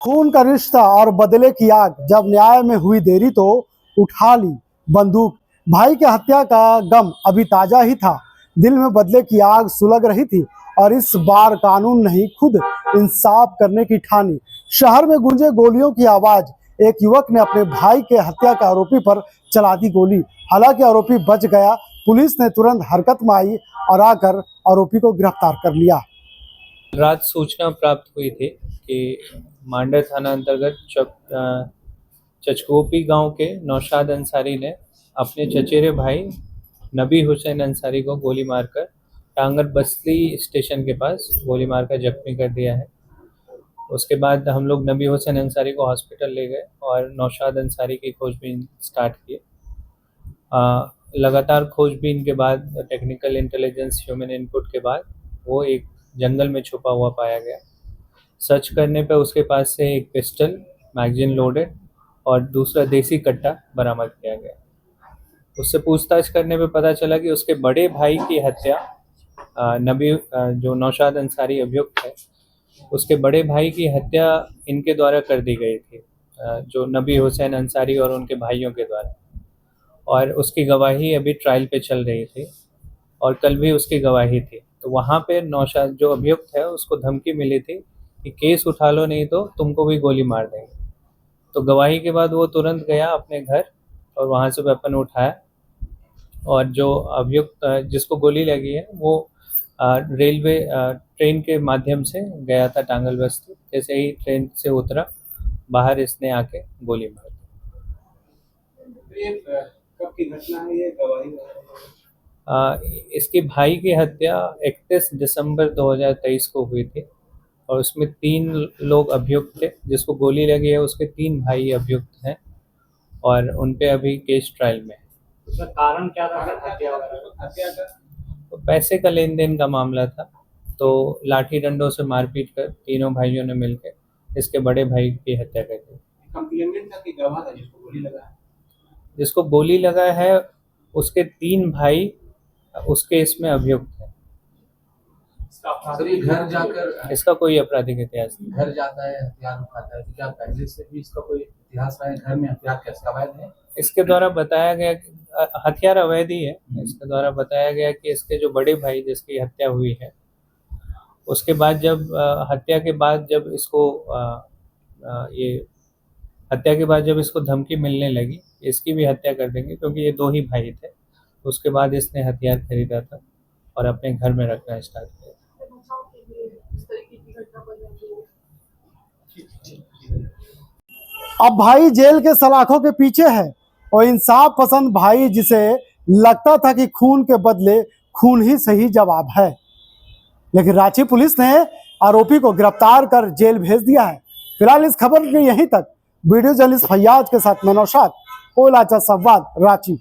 खून का रिश्ता और बदले की आग, जब न्याय में हुई देरी तो उठा ली बंदूक। भाई की हत्या का गम अभी ताजा ही था, दिल में बदले की आग सुलग रही थी और इस बार कानून नहीं खुद इंसाफ करने की ठानी। शहर में गूंजे गोलियों की आवाज, एक युवक ने अपने भाई के हत्या के आरोपी पर चला दी गोली। हालांकि आरोपी बच गया, पुलिस ने तुरंत हरकत में आई और आकर आरोपी को गिरफ्तार कर लिया। रात सूचना प्राप्त हुई थी कि मांडर थाना अंतर्गत चचकोपी गांव के नौशाद अंसारी ने अपने चचेरे भाई नबी हुसैन अंसारी को गोली मारकर टांगर बस्ती स्टेशन के पास गोली मारकर जख्मी कर दिया है। उसके बाद हम लोग नबी हुसैन अंसारी को हॉस्पिटल ले गए और नौशाद अंसारी की खोजबीन स्टार्ट की। लगातार खोजबीन के बाद, टेक्निकल इंटेलिजेंस, ह्यूमन इनपुट के बाद वो एक जंगल में छुपा हुआ पाया गया। सर्च करने पर उसके पास से एक पिस्टल, मैगजीन लोडेड और दूसरा देसी कट्टा बरामद किया गया। उससे पूछताछ करने पे पता चला कि उसके बड़े भाई की हत्या जो नौशाद अंसारी अभियुक्त है, उसके बड़े भाई की हत्या इनके द्वारा कर दी गई थी, जो नबी हुसैन अंसारी और उनके भाइयों के द्वारा। और उसकी गवाही अभी ट्रायल पे चल रही थी और कल भी उसकी गवाही थी। तो वहाँ पे नौशाद जो अभियुक्त है उसको धमकी मिली थी कि केस उठा लो नहीं तो तुमको भी गोली मार देंगे। तो गवाही के बाद वो तुरंत गया अपने घर और वहाँ से वेपन उठाया और जो अभियुक्त जिसको गोली लगी है वो रेलवे ट्रेन के माध्यम से गया था टांगल बस्ती। जैसे ही ट्रेन से उतरा, बाहर इसने आके गोली मार दी। कब की घटना है ये? गवाही इसके भाई की हत्या 31 दिसंबर 2023 को हुई थी और उसमें 3 लोग अभियुक्त थे। जिसको गोली लगी है उसके 3 भाई अभियुक्त हैं और उन पे अभी केस ट्रायल में है। उसका कारण क्या था हत्या का? तो पैसे का लेन देन का मामला था, तो लाठी डंडों से मारपीट कर तीनों भाइयों ने मिलकर इसके बड़े भाई की हत्या कर दी। कंप्लेनेंट था कि गवाह था जिसको गोली लगा है? जिसको गोली लगा है उसके 3 भाई उसके इसमें अभियुक्त है। सर, ये घर जाकर इसका कोई आपराधिक इतिहास नहीं। घर जाता है, हथियार उठाता है, तो क्या पहले से भी इसका कोई इतिहास रहा है? घर में हथियार कैसे अवैध है? इसके द्वारा बताया गया कि हथियार अवैध ही है। इसके द्वारा बताया गया कि इसके जो बड़े भाई जिसकी हत्या हुई है, उसके बाद जब हत्या के बाद जब इसको ये हत्या के बाद जब इसको धमकी मिलने लगी इसकी भी हत्या कर देंगे, क्योंकि ये 2 ही भाई थे। उसके बाद इसने हथियार खरीदा था और अपने घर में रखना स्टार्ट किया। अब भाई जेल के सलाखों के पीछे है और इंसाफ पसंद भाई, जिसे लगता था कि खून के बदले खून ही सही जवाब है। लेकिन रांची पुलिस ने आरोपी को गिरफ्तार कर जेल भेज दिया है। फिलहाल इस खबर के यहीं तक। वीडियो जर्नलिस्ट फैयाज के साथ मैं नौशाद, कोयला संवाद, रांची।